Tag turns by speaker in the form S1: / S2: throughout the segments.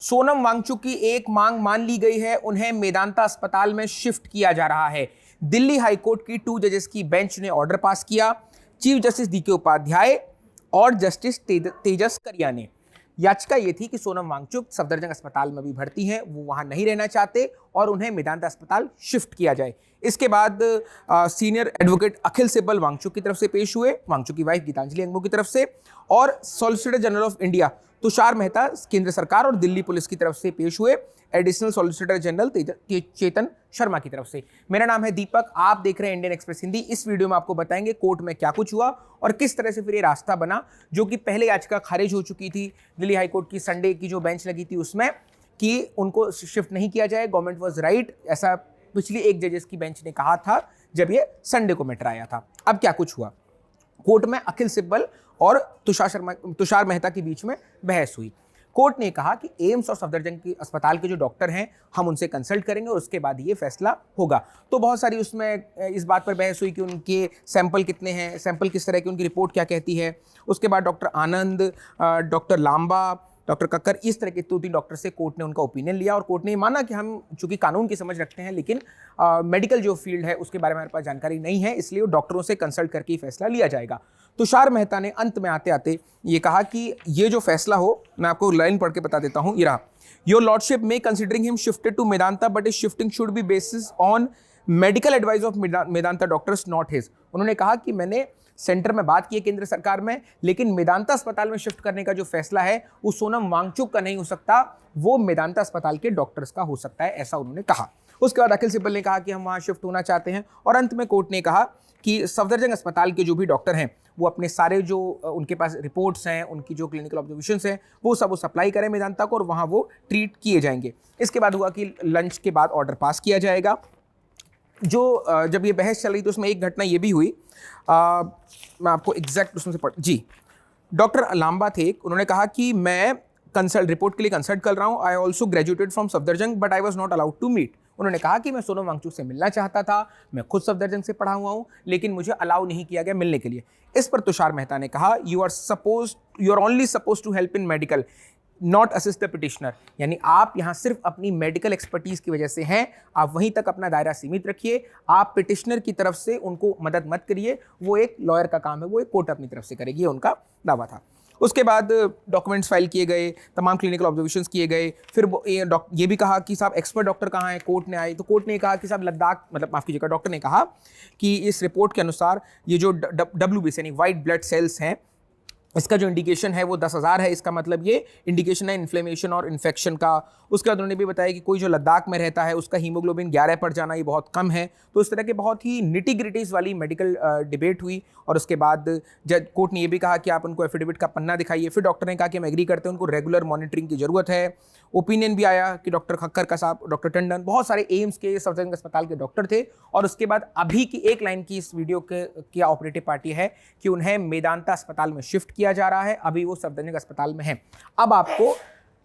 S1: सोनम वांगचुक की एक मांग मान ली गई है, उन्हें मेदांता अस्पताल में शिफ्ट किया जा रहा है। दिल्ली हाईकोर्ट की 2 जजेस की बेंच ने ऑर्डर पास किया। चीफ जस्टिस डीके उपाध्याय और जस्टिस तेजस करिया ने। याचिका ये थी कि सोनम वांगचुक सफदरजंग अस्पताल में भी भर्ती हैं, वो वहां नहीं रहना चाहते और उन्हें मेदांता अस्पताल शिफ्ट किया जाए। इसके बाद सीनियर एडवोकेट अखिल सिब्बल वांगचुक की तरफ से पेश हुए, वांगचुक की वाइफ गीतांजलि अंगमो की तरफ से, और solicitor general of India Tushar Mehta केंद्र सरकार और दिल्ली पुलिस की तरफ से पेश हुए, additional solicitor general Chetan Sharma की तरफ से। मेरा नाम है दीपक, आप देख रहे हैं इंडियन एक्सप्रेस हिंदी। इस वीडियो में आपको बताएंगे कोर्ट में क्या कुछ हुआ और किस तरह से फिर ये रास्ता बना, जो कि पहले याचिका खारिज हो चुकी थी दिल्ली हाईकोर्ट की संडे की जो बेंच लगी थी उसमें, कि उनको शिफ्ट नहीं किया जाए। गवर्नमेंट वाज राइट, ऐसा पिछली एक जजेस की बेंच ने कहा था जब ये संडे को मैटर आया था। अब क्या कुछ हुआ, कोर्ट में अखिल सिब्बल और तुषार मेहता के बीच में बहस हुई। कोर्ट ने कहा कि एम्स और सफदरजंग की अस्पताल के जो डॉक्टर हैं, हम उनसे कंसल्ट करेंगे और उसके बाद ये फैसला होगा। तो बहुत सारी उसमें इस बात पर बहस हुई कि उनके सैंपल कितने हैं, सैंपल किस तरह की, उनकी रिपोर्ट क्या कहती है। उसके बाद डॉक्टर आनंद, डॉक्टर लांबा, डॉक्टर कक्कर, इस तरह के 2-3 डॉक्टर से कोर्ट ने उनका ओपिनियन लिया और कोर्ट ने माना कि हम चूंकि कानून की समझ रखते हैं, लेकिन मेडिकल जो फील्ड है उसके बारे में हमारे पास जानकारी नहीं है, इसलिए डॉक्टरों से कंसल्ट करके ही फैसला लिया जाएगा। तुषार मेहता ने अंत में आते आते ये कहा कि ये जो फैसला हो, मैं आपको लाइन पढ़ के बता देता हूँ, ये रहा। Your lordship may considering him shifted to Medanta but is shifting should be basis on medical advice of Medanta doctors not his. उन्होंने कहा कि मैंने सेंटर में बात की है केंद्र सरकार में, लेकिन मेदांता अस्पताल में शिफ्ट करने का जो फैसला है वो सोनम वांगचुक का नहीं हो सकता, वो मेदांता अस्पताल के डॉक्टर्स का हो सकता है, ऐसा उन्होंने कहा। उसके बाद अखिल सिब्बल ने कहा कि हम वहां शिफ्ट होना चाहते हैं और अंत में कोर्ट ने कहा कि सफदरजंग अस्पताल के जो भी डॉक्टर हैं वो अपने सारे जो उनके पास रिपोर्ट्स हैं, उनकी जो क्लिनिकल ऑब्जर्वेशंस हैं, वो सब वो सप्लाई करें मेदांता को और वहाँ वो ट्रीट किए जाएंगे। इसके बाद हुआ कि लंच के बाद ऑर्डर पास किया जाएगा। जो जब ये बहस चल रही थी उसमें एक घटना ये भी हुई, मैं आपको एग्जैक्ट उसमें से जी, डॉक्टर लांबा थे, उन्होंने कहा कि मैं कंसल्ट रिपोर्ट के लिए कंसल्ट कर रहा हूँ। I also graduated from Safdarjung but I was not allowed to meet. उन्होंने कहा कि मैं सोनम वांगचुक से मिलना चाहता था, मैं खुद सफदरजंग से पढ़ा हुआ हूँ, लेकिन मुझे अलाउ नहीं किया गया मिलने के लिए। इस पर तुषार मेहता ने कहा you are only suppose to help in medical not assist the petitioner, यानी आप यहाँ सिर्फ अपनी मेडिकल एक्सपर्टीज की वजह से हैं, आप वहीं तक अपना दायरा सीमित रखिए, आप पिटिशनर की तरफ से उनको मदद मत करिए, वो एक लॉयर का काम है, वो एक कोर्ट अपनी तरफ से करेगी, ये उनका दावा था। उसके बाद डॉक्यूमेंट्स फाइल किए गए, तमाम क्लिनिकल ऑब्जर्वेशंस किए गए, फिर ये भी कहा कि साहब एक्सपर्ट डॉक्टर कहाँ हैं, कोर्ट ने आए तो कोर्ट ने कहा कि साहब लद्दाख, मतलब माफ़ कीजिएगा, डॉक्टर ने कहा कि इस रिपोर्ट के अनुसार ये जो WBC यानी वाइट ब्लड सेल्स हैं, इसका जो इंडिकेशन है वो 10,000 है, इसका मतलब ये इंडिकेशन है इन्फ्लेमेशन और इन्फेक्शन का। उसके बाद उन्होंने भी बताया कि कोई जो लद्दाख में रहता है उसका हीमोग्लोबिन 11 पर जाना ये बहुत कम है। तो इस तरह के बहुत ही निटी ग्रिटीज़ वाली मेडिकल डिबेट हुई और उसके बाद जज कोर्ट ने ये भी कहा कि आप उनको एफिडेविट का पन्ना दिखाइए। फिर डॉक्टर ने कहा कि हम एग्री करते हैं, उनको रेगुलर मॉनिटरिंग की जरूरत है। ओपिनियन भी आया कि डॉक्टर खक्कर का साहब, डॉक्टर टंडन, बहुत सारे एम्स के, सफदरजंग अस्पताल के डॉक्टर थे। और उसके बाद अभी की एक लाइन की इस वीडियो के ऑपरेटिव पार्टी है कि उन्हें मेदांता अस्पताल में शिफ्ट किया जा रहा है, अभी वो सफदरजंग अस्पताल में है। अब आपको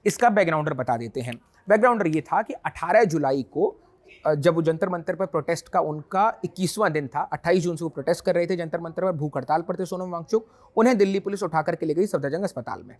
S1: इसका बैकग्राउंडर बता देते हैं। बैकग्राउंडर ये था कि 18 जुलाई को जब वो जंतर मंतर पर प्रोटेस्ट का उनका 21वां दिन था, 28 जून से वो प्रोटेस्ट कर रहे थे जंतर मंतर पर, भूख हड़ताल पर थे सोनम वांगचुक। उन्हें दिल्ली पुलिस उठा करके ले गई सफदरजंग अस्पताल में।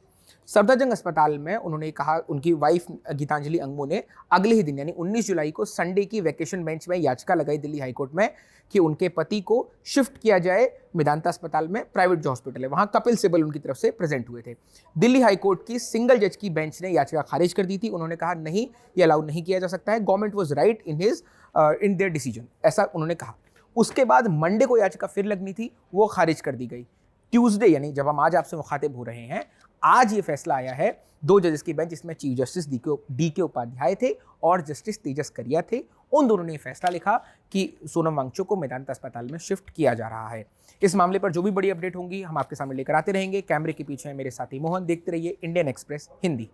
S1: सफदरजंग अस्पताल में उन्होंने कहा, उनकी वाइफ गीतांजलि अंगमो ने अगले ही दिन यानी 19 जुलाई को संडे की वैकेशन बेंच में याचिका लगाई दिल्ली हाईकोर्ट में कि उनके पति को शिफ्ट किया जाए मेदांता अस्पताल में, प्राइवेट जो हॉस्पिटल है वहाँ। कपिल सिब्बल उनकी तरफ से प्रेजेंट हुए थे। दिल्ली हाईकोर्ट की सिंगल जज की बेंच ने याचिका खारिज कर दी थी। उन्होंने कहा नहीं, ये अलाउ नहीं किया जा सकता है, government was right in their decision, ऐसा उन्होंने कहा। उसके बाद मंडे को याचिका फिर लगनी थी, वो खारिज कर दी गई। ट्यूसडे यानी जब हम आज आपसे मुखातिब हो रहे हैं, आज ये फैसला आया है 2 जजेस की बेंच, इसमें चीफ जस्टिस डीके उपाध्याय थे और जस्टिस तेजस करिया थे। उन दोनों ने फैसला लिखा कि सोनम वांगचुक को मेदांता अस्पताल में शिफ्ट किया जा रहा है। इस मामले पर जो भी बड़ी अपडेट होंगी हम आपके सामने लेकर आते रहेंगे। कैमरे के पीछे है मेरे साथी मोहन, देखते रहिए इंडियन एक्सप्रेस हिंदी।